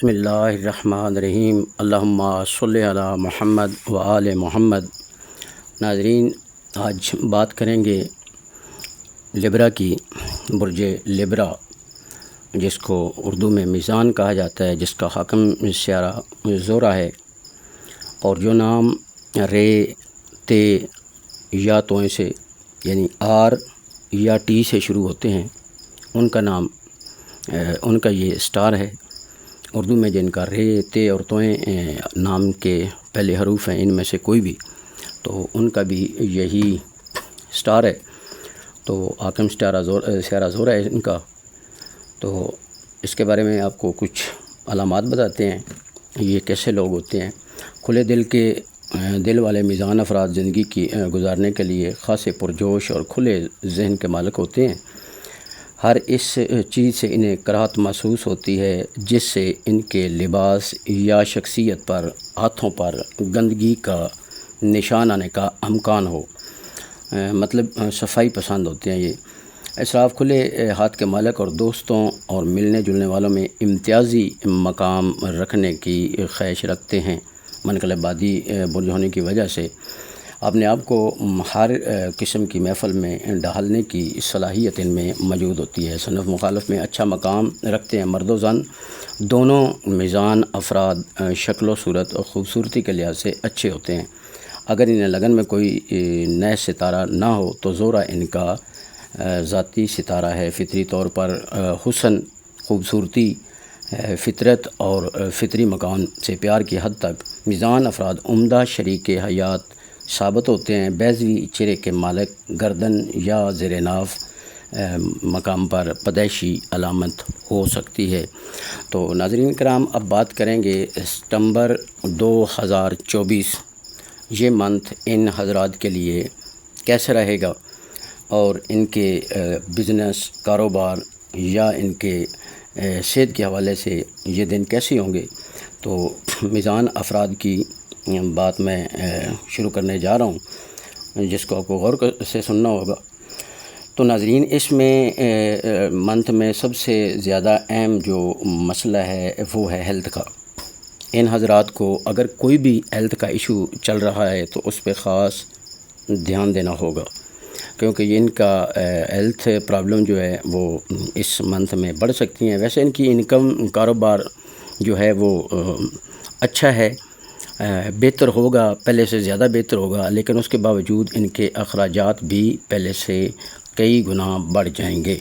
بسم اللہ الرحمن الرحیم اللہم صلی علی محمد و آل محمد۔ ناظرین، آج بات کریں گے لیبرا کی، برج لیبرا جس کو اردو میں میزان کہا جاتا ہے، جس کا حاکم سیارہ زہرہ ہے، اور جو نام رے، تے یا توئیں سے یعنی آر یا ٹی سے شروع ہوتے ہیں، ان کا یہ سٹار ہے۔ اردو میں جن کا رے، تے اور توئیں نام کے پہلے حروف ہیں، ان میں سے کوئی بھی، تو ان کا بھی یہی سٹار ہے۔ تو حاکم سیارہ زہرہ ہے ان کا۔ تو اس کے بارے میں آپ کو کچھ علامات بتاتے ہیں، یہ کیسے لوگ ہوتے ہیں۔ کھلے دل والے میزان افراد زندگی کی گزارنے کے لیے خاصے پرجوش اور کھلے ذہن کے مالک ہوتے ہیں۔ ہر اس چیز سے انہیں کراہت محسوس ہوتی ہے جس سے ان کے لباس یا شخصیت پر، ہاتھوں پر گندگی کا نشان آنے کا امکان ہو، مطلب صفائی پسند ہوتے ہیں یہ۔ اسراف کھلے ہاتھ کے مالک اور دوستوں اور ملنے جلنے والوں میں امتیازی مقام رکھنے کی خواہش رکھتے ہیں۔ منقلب بادی برج ہونے کی وجہ سے اپنے آپ کو ہر قسم کی محفل میں ڈھالنے کی صلاحیت ان میں موجود ہوتی ہے۔ صنف مخالف میں اچھا مقام رکھتے ہیں۔ مرد و زن دونوں میزان افراد شکل و صورت اور خوبصورتی کے لحاظ سے اچھے ہوتے ہیں۔ اگر انہیں لگن میں کوئی نئے ستارہ نہ ہو تو زہرہ ان کا ذاتی ستارہ ہے۔ فطری طور پر حسن، خوبصورتی، فطرت اور فطری مکان سے پیار کی حد تک میزان افراد عمدہ شریک حیات ثابت ہوتے ہیں۔ بیضوی چہرے کے مالک گردن یا زیر ناف مقام پر پیدائشی علامت ہو سکتی ہے۔ تو ناظرین کرام، اب بات کریں گے ستمبر 2024، یہ منتھ ان حضرات کے لیے کیسے رہے گا، اور ان کے بزنس، کاروبار یا ان کے صحت کے حوالے سے یہ دن کیسے ہوں گے۔ تو میزان افراد کی بات میں شروع کرنے جا رہا ہوں، جس کو آپ کو غور سے سننا ہوگا۔ تو ناظرین، اس میں منتھ میں سب سے زیادہ اہم جو مسئلہ ہے وہ ہے ہیلتھ کا۔ ان حضرات کو اگر کوئی بھی ہیلتھ کا ایشو چل رہا ہے تو اس پہ خاص دھیان دینا ہوگا، کیونکہ ان کا ہیلتھ پرابلم جو ہے وہ اس منتھ میں بڑھ سکتی ہیں۔ ویسے ان کی انکم، کاروبار جو ہے وہ اچھا ہے، بہتر ہوگا، پہلے سے زیادہ بہتر ہوگا، لیکن اس کے باوجود ان کے اخراجات بھی پہلے سے کئی گنا بڑھ جائیں گے۔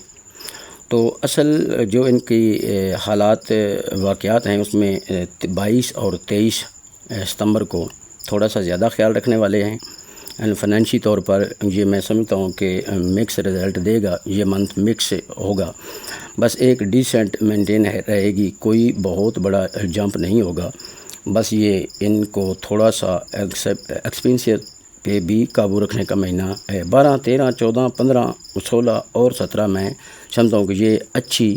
تو اصل جو ان کی حالات، واقعات ہیں، اس میں 22 اور 23 ستمبر کو تھوڑا سا زیادہ خیال رکھنے والے ہیں۔ فنانشی طور پر یہ میں سمجھتا ہوں کہ مکس رزلٹ دے گا، یہ منتھ مکس ہوگا، بس ایک ڈیسنٹ مینٹین رہے گی، کوئی بہت بڑا جمپ نہیں ہوگا۔ بس یہ ان کو تھوڑا سا ایکسپینسیت پہ بھی قابو رکھنے کا مہینہ ہے۔ 12، 13، 14، 15، 16 اور 17 میں سمجھتا ہوں کہ یہ اچھی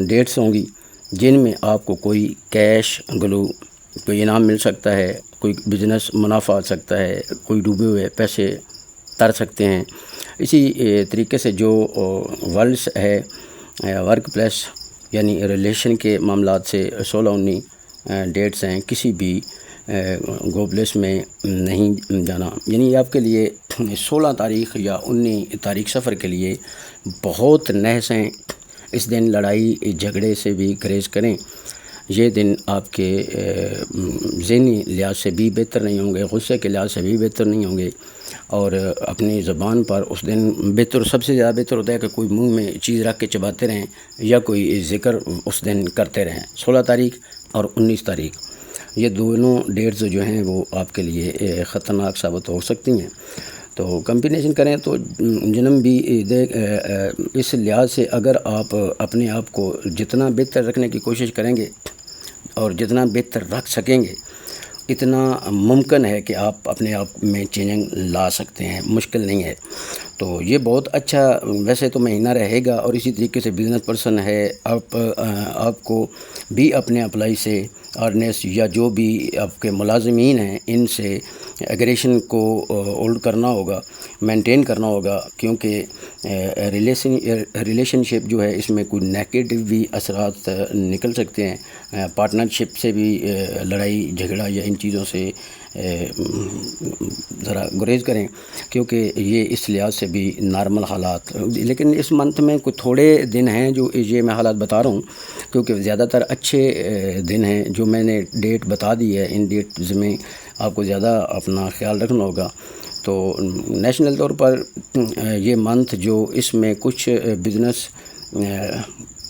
ڈیٹس ہوں گی، جن میں آپ کو کوئی کیش گلو، کوئی انعام مل سکتا ہے، کوئی بزنس منافع آ سکتا ہے، کوئی ڈوبے ہوئے پیسے تر سکتے ہیں۔ اسی طریقے سے جو ورلڈس ہے، ورک پلیس یعنی ریلیشن کے معاملات سے 16، 19 ڈیٹس ہیں، کسی بھی گو پلیس میں نہیں جانا، یعنی آپ کے لیے 16 تاریخ یا 19 تاریخ سفر کے لیے بہت نحس ہیں۔ اس دن لڑائی جھگڑے سے بھی گریز کریں۔ یہ دن آپ کے ذہنی لحاظ سے بھی بہتر نہیں ہوں گے، غصے کے لحاظ سے بھی بہتر نہیں ہوں گے، اور اپنی زبان پر اس دن بہتر، سب سے زیادہ بہتر ہوتا ہے کہ کوئی منہ میں چیز رکھ کے چباتے رہیں یا کوئی ذکر اس دن کرتے رہیں۔ 16 تاریخ اور 19 تاریخ، یہ دونوں ڈیٹس جو ہیں وہ آپ کے لیے خطرناک ثابت ہو سکتی ہیں۔ تو کمبینیشن کریں تو جنم بھی اس لحاظ سے اگر آپ اپنے آپ کو جتنا بہتر رکھنے کی کوشش کریں گے اور جتنا بہتر رکھ سکیں گے، اتنا ممکن ہے کہ آپ اپنے آپ میں چینجنگ لا سکتے ہیں، مشکل نہیں ہے۔ تو یہ بہت اچھا ویسے تو مہینہ رہے گا، اور اسی طریقے سے بزنس پرسن ہے، آپ کو بھی اپنے اپلائی سے، ارنیس یا جو بھی آپ کے ملازمین ہیں، ان سے ایگریشن کو ہولڈ کرنا ہوگا، مینٹین کرنا ہوگا، کیونکہ ریلیشن شپ جو ہے اس میں کوئی نیگیٹو بھی اثرات نکل سکتے ہیں، پارٹنرشپ سے بھی لڑائی جھگڑا یا ان چیزوں سے ذرا گریز کریں، کیونکہ یہ اس لحاظ سے بھی نارمل حالات. لیکن اس منتھ میں کچھ تھوڑے دن ہیں جو یہ میں حالات بتا رہا ہوں، کیونکہ زیادہ تر اچھے دن ہیں جو میں نے ڈیٹ بتا دی ہے. ان ڈیٹز میں آپ کو زیادہ اپنا خیال رکھنا ہوگا. تو نیشنل طور پر یہ منتھ جو اس میں کچھ بزنس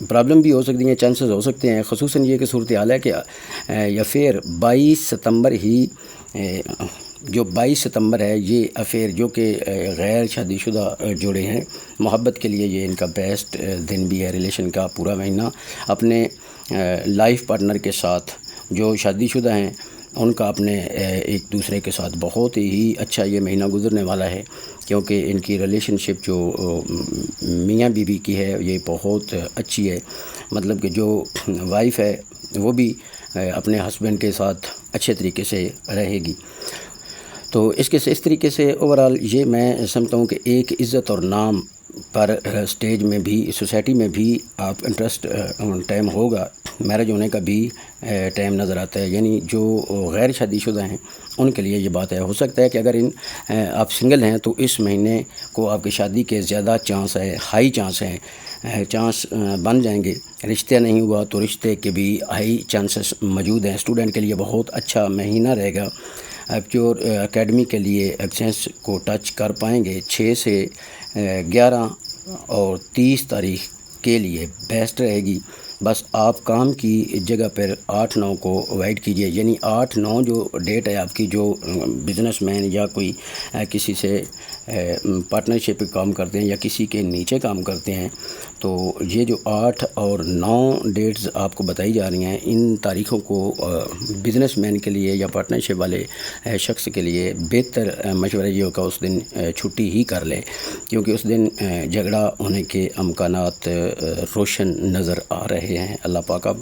پرابلم بھی ہو سکتی ہیں، چانسز ہو سکتے ہیں، خصوصاً یہ کہ صورتحال ہے کہ افیئر 22 ستمبر ہی، جو 22 ستمبر ہے یہ افیئر جو کہ غیر شادی شدہ جوڑے ہیں، محبت کے لیے یہ ان کا بیسٹ دن بھی ہے. ریلیشن کا پورا مہینہ اپنے لائف پارٹنر کے ساتھ، جو شادی شدہ ہیں ان کا اپنے ایک دوسرے کے ساتھ بہت ہی اچھا یہ مہینہ گزرنے والا ہے، کیونکہ ان کی ریلیشن شپ جو میاں بیوی کی ہے یہ بہت اچھی ہے. مطلب کہ جو وائف ہے وہ بھی اپنے ہسبینڈ کے ساتھ اچھے طریقے سے رہے گی. تو اس طریقے سے اوورال یہ میں سمجھتا ہوں کہ ایک عزت اور نام پر اسٹیج میں بھی، سوسائٹی میں بھی آپ انٹرسٹ ٹائم ہوگا، میرج ہونے کا بھی ٹائم نظر آتا ہے. یعنی جو غیر شادی شدہ ہیں ان کے لیے یہ بات ہے. ہو سکتا ہے کہ اگر آپ سنگل ہیں تو اس مہینے کو آپ کی شادی کے زیادہ چانس ہے، ہائی چانس ہیں، چانس بن جائیں گے. رشتہ نہیں ہوا تو رشتے کے بھی ہائی چانسز موجود ہیں. اسٹوڈنٹ کے لیے بہت اچھا مہینہ رہے گا. جو اکیڈمی کے لیے ایبسینس کو ٹچ کر پائیں گے 6 سے 11 اور 30 تاریخ کے لیے بیسٹ رہے گی. بس آپ کام کی جگہ پر 8-9 کو اوائڈ کیجئے. یعنی 8-9 جو ڈیٹ ہے آپ کی، جو بزنس مین یا کوئی کسی سے پارٹنرشپ کام کرتے ہیں یا کسی کے نیچے کام کرتے ہیں، تو یہ جو 8 اور 9 ڈیٹس آپ کو بتائی جا رہی ہیں، ان تاریخوں کو بزنس مین کے لیے یا پارٹنرشپ والے شخص کے لیے بہتر مشورہ یہ ہوگا اس دن چھٹی ہی کر لیں، کیونکہ اس دن جھگڑا ہونے کے امکانات روشن نظر آ رہے ہیں. اللہ پاک آپ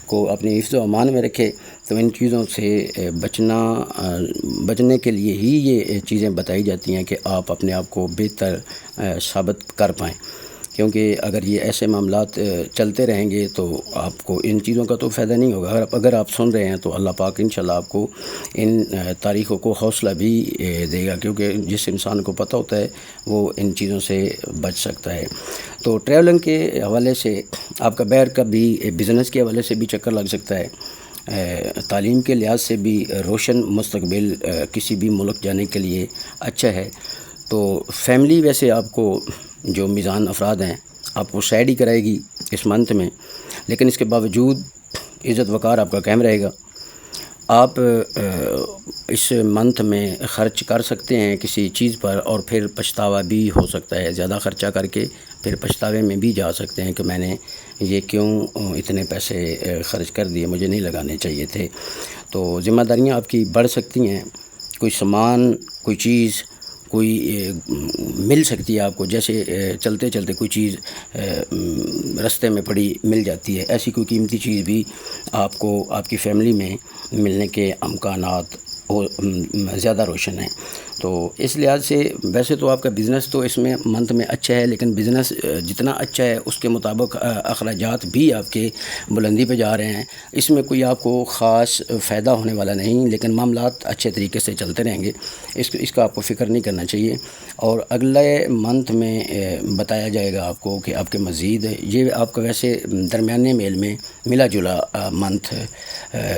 کو اپنی حفظ و امان میں رکھے. تو ان چیزوں سے بچنے کے لیے ہی یہ چیزیں بتائی جاتی ہیں کہ آپ اپنے آپ کو بہتر ثابت کر پائیں، کیونکہ اگر یہ ایسے معاملات چلتے رہیں گے تو آپ کو ان چیزوں کا تو فائدہ نہیں ہوگا. اگر آپ سن رہے ہیں تو اللہ پاک انشاءاللہ آپ کو ان تاریخوں کو حوصلہ بھی دے گا، کیونکہ جس انسان کو پتہ ہوتا ہے وہ ان چیزوں سے بچ سکتا ہے. تو ٹریولنگ کے حوالے سے آپ کا باہر کا بھی، بزنس کے حوالے سے بھی چکر لگ سکتا ہے، تعلیم کے لحاظ سے بھی روشن مستقبل کسی بھی ملک جانے کے لیے اچھا ہے. تو فیملی ویسے آپ کو جو میزان افراد ہیں آپ کو سائڈ ہی کرائے گی اس منتھ میں، لیکن اس کے باوجود عزت وقار آپ کا قائم رہے گا. آپ اس منتھ میں خرچ کر سکتے ہیں کسی چیز پر اور پھر پچھتاوا بھی ہو سکتا ہے. زیادہ خرچہ کر کے پھر پچھتاوے میں بھی جا سکتے ہیں کہ میں نے یہ کیوں اتنے پیسے خرچ کر دیے، مجھے نہیں لگانے چاہیے تھے. تو ذمہ داریاں آپ کی بڑھ سکتی ہیں. کوئی سامان، کوئی چیز کوئی مل سکتی ہے آپ کو، جیسے چلتے چلتے کوئی چیز رستے میں پڑی مل جاتی ہے، ایسی کوئی قیمتی چیز بھی آپ کو آپ کی فیملی میں ملنے کے امکانات زیادہ روشن ہیں. تو اس لحاظ سے ویسے تو آپ کا بزنس تو اس میں منتھ میں اچھا ہے، لیکن بزنس جتنا اچھا ہے اس کے مطابق اخراجات بھی آپ کے بلندی پہ جا رہے ہیں. اس میں کوئی آپ کو خاص فائدہ ہونے والا نہیں، لیکن معاملات اچھے طریقے سے چلتے رہیں گے. اس کا آپ کو فکر نہیں کرنا چاہیے. اور اگلے منتھ میں بتایا جائے گا آپ کو کہ آپ کے مزید یہ آپ کا ویسے درمیانے میل میں ملا جلا منتھ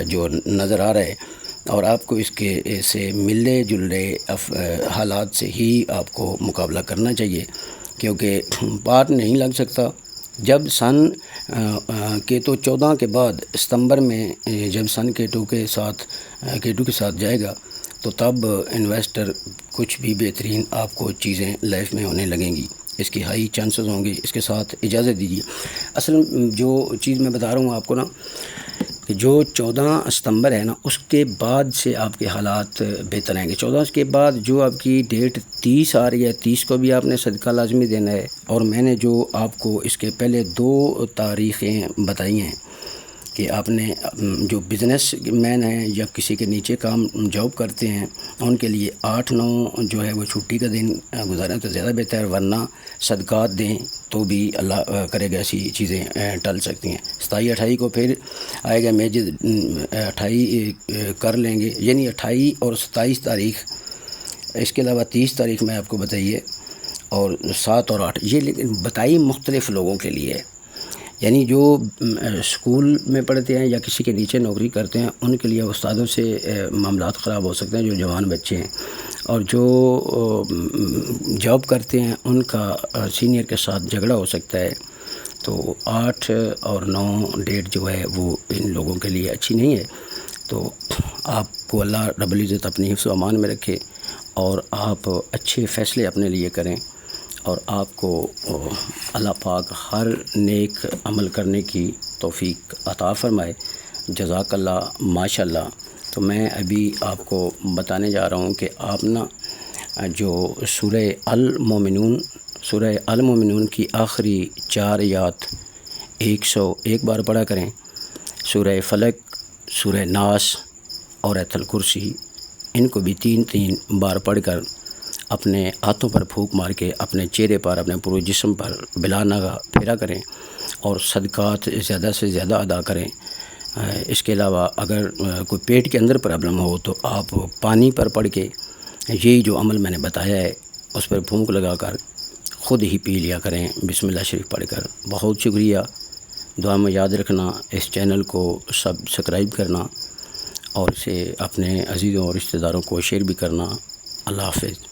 جو نظر آ رہا ہے، اور آپ کو اس کے سے ملے جلے حالات سے ہی آپ کو مقابلہ کرنا چاہیے، کیونکہ پار نہیں لگ سکتا. جب سن کیتو 14 کے بعد ستمبر میں جب سن کیتو کے ساتھ جائے گا تو تب انویسٹر کچھ بھی بہترین آپ کو چیزیں لائف میں ہونے لگیں گی. اس کی ہائی چانسز ہوں گے. اس کے ساتھ اجازت دیجیے، اصل جو چیز میں بتا رہا ہوں آپ کو نا، کہ جو 14 ستمبر ہے نا، اس کے بعد سے آپ کے حالات بہتر آئیں گے. 14 کے بعد جو آپ کی ڈیٹ 30 آ رہی ہے، 30 کو بھی آپ نے صدقہ لازمی دینا ہے. اور میں نے جو آپ کو اس کے پہلے 2 تاریخیں بتائی ہیں کہ آپ نے جو بزنس مین ہیں یا کسی کے نیچے کام جاب کرتے ہیں ان کے لیے 8-9 جو ہے وہ چھٹی کا دن گزاریں تو زیادہ بہتر ہے، ورنہ صدقات دیں تو بھی اللہ کرے گا ایسی چیزیں ٹل سکتی ہیں۔ 27-28 کو پھر آئے گا میجر 28 کر لیں گے، یعنی 28 اور 27 تاریخ، اس کے علاوہ 30 تاریخ میں آپ کو بتائیے، اور 7 اور 8 یہ لیکن بتائی مختلف لوگوں کے لیے، یعنی جو اسکول میں پڑھتے ہیں یا کسی کے نیچے نوکری کرتے ہیں ان کے لیے استادوں سے معاملات خراب ہو سکتے ہیں جو جوان بچے ہیں، اور جو جاب کرتے ہیں ان کا سینئر کے ساتھ جھگڑا ہو سکتا ہے۔ تو 8 اور 9 ڈیٹ جو ہے وہ ان لوگوں کے لیے اچھی نہیں ہے۔ تو آپ کو اللہ رب العزت اپنی حفظ و امان میں رکھے اور آپ اچھے فیصلے اپنے لیے کریں، اور آپ کو اللہ پاک ہر نیک عمل کرنے کی توفیق عطا فرمائے۔ جزاک اللہ، ماشاء اللہ۔ تو میں ابھی آپ کو بتانے جا رہا ہوں کہ آپ نا جو سورہ المومنون کی آخری 4 آیات 101 بار پڑھا کریں، سورہ فلق، سورہ ناس اور آیت الکرسی، ان کو بھی 3 بار پڑھ کر اپنے ہاتھوں پر پھونک مار کے اپنے چہرے پر، اپنے پورے جسم پر بلا ناغہ پھیرا کریں، اور صدقات زیادہ سے زیادہ ادا کریں۔ اس کے علاوہ اگر کوئی پیٹ کے اندر پرابلم ہو تو آپ پانی پر پڑھ کے یہی جو عمل میں نے بتایا ہے اس پر پھونک لگا کر خود ہی پی لیا کریں، بسم اللہ شریف پڑھ کر۔ بہت شکریہ، دعا میں یاد رکھنا، اس چینل کو سبسکرائب کرنا اور اسے اپنے عزیزوں اور رشتہ داروں کو شیئر بھی کرنا۔ اللہ حافظ۔